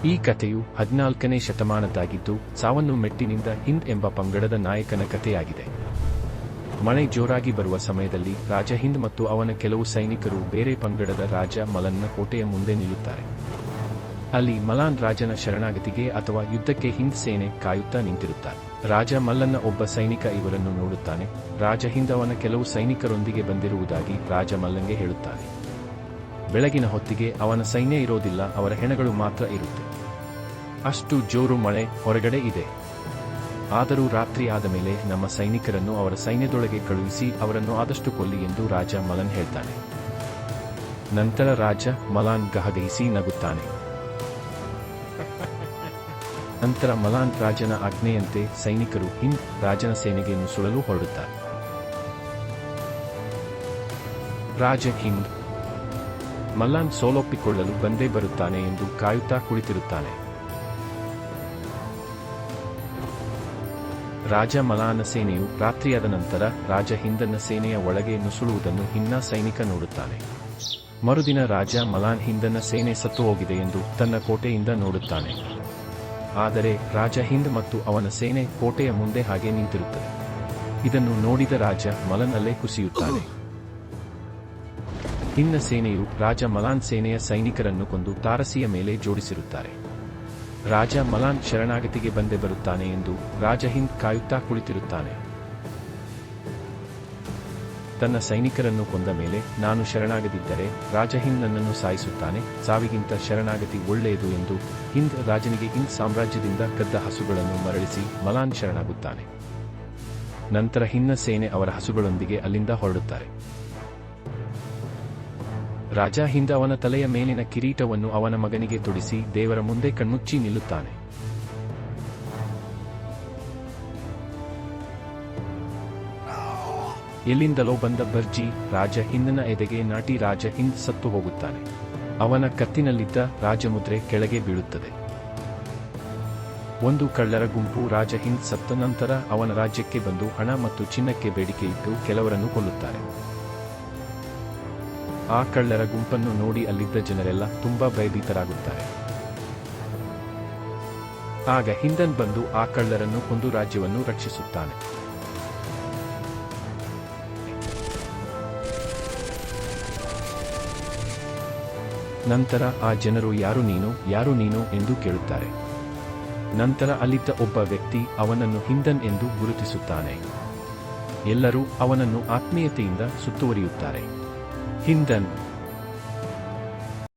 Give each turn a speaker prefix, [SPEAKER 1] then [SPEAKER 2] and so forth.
[SPEAKER 1] ಈ ಕಥೆಯು 14ನೇ ಶತಮಾನದ್ದಾಗಿದ್ದು, ಸಾವನ್ನು ಮೆಟ್ಟಿನಿಂದ ಹಿಂದ್ ಎಂಬ ಪಂಗಡದ ನಾಯಕನ ಕಥೆಯಾಗಿದೆ. ಮಳೆ ಜೋರಾಗಿ ಬರುವ ಸಮಯದಲ್ಲಿ ರಾಜ ಹಿಂದ್ ಮತ್ತು ಅವನ ಕೆಲವು ಸೈನಿಕರು ಬೇರೆ ಪಂಗಡದ ರಾಜ ಮಲನ್ನ ಕೋಟೆಯ ಮುಂದೆ ನಿಲ್ಲುತ್ತಾರೆ. ಅಲ್ಲಿ ಮಲಾನ್ ರಾಜನ ಶರಣಾಗತಿಗೆ ಅಥವಾ ಯುದ್ಧಕ್ಕೆ ಹಿಂದ್ ಸೇನೆ ಕಾಯುತ್ತಾ ನಿಂತಿರುತ್ತಾರೆ. ರಾಜ ಮಲ್ಲನ್ನ ಒಬ್ಬ ಸೈನಿಕ ಇವರನ್ನು ನೋಡುತ್ತಾನೆ. ರಾಜ ಹಿಂದ್ ಅವನ ಕೆಲವು ಸೈನಿಕರೊಂದಿಗೆ ಬಂದಿರುವುದಾಗಿ ರಾಜ ಮಲ್ಲಂಗೆ ಹೇಳುತ್ತಾನೆ. ಬೆಳಗಿನ ಹೊತ್ತಿಗೆ ಅವನ ಸೈನ್ಯ ಇರೋದಿಲ್ಲ, ಅವರ ಹೆಣಗಳು ಮಾತ್ರ ಇರುತ್ತೆ. ಅಷ್ಟು ಜೋರು ಮಳೆ ಹೊರಗಡೆ ಇದೆ. ಆದರೂ ರಾತ್ರಿ ಆದ ಮೇಲೆ ನಮ್ಮ ಸೈನಿಕರನ್ನು ಅವರ ಸೈನ್ಯದೊಳಗೆ ಕಳುಹಿಸಿ ಅವರನ್ನು ಆದಷ್ಟು ಕೊಲ್ಲಿ ಎಂದು ರಾಜ ಮಲನ್ ಹೇಳ್ತಾನೆ. ನಂತರ ರಾಜ ಮಲಾನ್ ಗಹಗಹಿಸಿ ನಗುತ್ತಾನೆ. ನಂತರ ಮಲಾನ್ ರಾಜನ ಆಜ್ಞೆಯಂತೆ ಸೈನಿಕರು ಹಿಂದ್ ರಾಜನ ಸೇನೆಗೆ ನುಸುಳಲು ಹೊರಡುತ್ತಾರೆ. ರಾಜ ಹಿಂದ್ ಮಲಾನ್ ಸೋಲೊಪ್ಪಿಕೊಳ್ಳಲು ಬಂದೇ ಬರುತ್ತಾನೆ ಎಂದು ಕಾಯುತ್ತಾ ಕುಳಿತಿರುತ್ತಾನೆ. ರಾಜ ಮಲಾನ ಸೇನೆಯು ರಾತ್ರಿಯಾದ ನಂತರ ರಾಜ ಹಿಂದನ ಸೇನೆಯ ಒಳಗೆ ನುಸುಳುವುದನ್ನು ಹಿನ್ನ ಸೈನಿಕ ನೋಡುತ್ತಾನೆ. ಮರುದಿನ ರಾಜ ಮಲಾನ್ ಹಿಂದನ ಸೇನೆ ಸತ್ತು ಹೋಗಿದೆ ಎಂದು ತನ್ನ ಕೋಟೆಯಿಂದ ನೋಡುತ್ತಾನೆ. ಆದರೆ ರಾಜ ಹಿಂದ್ ಮತ್ತು ಅವನ ಸೇನೆ ಕೋಟೆಯ ಮುಂದೆ ಹಾಗೆ ನಿಂತಿರುತ್ತದೆ. ಇದನ್ನು ನೋಡಿದ ರಾಜ ಮಲನ್ ಅಲ್ಲೇ ಕುಸಿಯುತ್ತಾನೆ. ಹಿನ್ನ ಸೇನೆಯು ರಾಜ ಮಲಾನ್ ಸೇನೆಯ ಸೈನಿಕರನ್ನು ಕೊಂದು ತಾರಸಿಯ ಮೇಲೆ ಜೋಡಿಸಿರುತ್ತಾರೆ. ರಾಜ ಮಲಾನ್ ಶರಣಾಗತಿಗೆ ಬಂದೇ ಬರುತ್ತಾನೆ ಎಂದು ರಾಜ ಹಿಂದ್ ಕಾಯುತ್ತಾ ಕುಳಿತಿರುತ್ತಾನೆ. ತನ್ನ ಸೈನಿಕರನ್ನು ಕೊಂದ ಮೇಲೆ ನಾನು ಶರಣಾಗದಿದ್ದರೆ ರಾಜ ಹಿಂದ್ ನನ್ನನ್ನು ಸಾಯಿಸುತ್ತಾನೆ, ಸಾವಿಗಿಂತ ಶರಣಾಗತಿ ಒಳ್ಳೆಯದು ಎಂದು ಹಿಂದ್ ರಾಜನಿಗೆ ಹಿಂದ್ ಸಾಮ್ರಾಜ್ಯದಿಂದ ಕದ್ದ ಹಸುಗಳನ್ನು ಮರಳಿಸಿ ಮಲಾನ್ ಶರಣಾಗುತ್ತಾನೆ. ನಂತರ ಹಿನ್ನ ಸೇನೆ ಅವರ ಹಸುಗಳೊಂದಿಗೆ ಅಲ್ಲಿಂದ ಹೊರಡುತ್ತಾರೆ. ರಾಜ ಹಿಂದ್ ಅವನ ತಲೆಯ ಮೇಲಿನ ಕಿರೀಟವನ್ನು ಅವನ ಮಗನಿಗೆ ತೊಡಿಸಿ ದೇವರ ಮುಂದೆ ಕಣ್ಮುಚ್ಚಿ ನಿಲ್ಲುತ್ತಾನೆ. ಎಲ್ಲಿಂದಲೋ ಬಂದ ಬರ್ಜಿ ರಾಜ ಹಿಂದನ ಎದೆಗೆ ನಾಟಿ ರಾಜ ಹಿಂದ್ ಸತ್ತು ಹೋಗುತ್ತಾನೆ. ಅವನ ಕತ್ತಿನಲ್ಲಿದ್ದ ರಾಜಮುದ್ರೆ ಕೆಳಗೆ ಬೀಳುತ್ತದೆ. ಒಂದು ಕಳ್ಳರ ಗುಂಪು ರಾಜ ಹಿಂದ್ ಸತ್ತ ನಂತರ ಅವನ ರಾಜ್ಯಕ್ಕೆ ಬಂದು ಹಣ ಮತ್ತು ಚಿನ್ನಕ್ಕೆ ಬೇಡಿಕೆ ಇಟ್ಟು ಕೆಲವರನ್ನು ಕೊಲ್ಲುತ್ತಾರೆ. ಆ ಕಳ್ಳರ ಗುಂಪನ್ನು ನೋಡಿ ಅಲ್ಲಿದ್ದ ಜನರೆಲ್ಲ ತುಂಬಾ ಭಯಭೀತರಾಗುತ್ತಾರೆ. ಆಗ ಹಿಂದನ್ ಬಂದು ಆ ಕಳ್ಳರನ್ನು ಕೊಂದು ರಾಜ್ಯವನ್ನು ರಕ್ಷಿಸುತ್ತಾನೆ. ನಂತರ ಆ ಜನರು ಯಾರು ನೀನು ಎಂದು ಕೇಳುತ್ತಾರೆ. ನಂತರ ಅಲ್ಲಿದ್ದ ಒಬ್ಬ ವ್ಯಕ್ತಿ ಅವನನ್ನು ಹಿಂದನ್ ಎಂದು ಗುರುತಿಸುತ್ತಾನೆ. ಎಲ್ಲರೂ ಅವನನ್ನು ಆತ್ಮೀಯತೆಯಿಂದ ಸುತ್ತುವರಿಯುತ್ತಾರೆ. ಹಿಂದನ್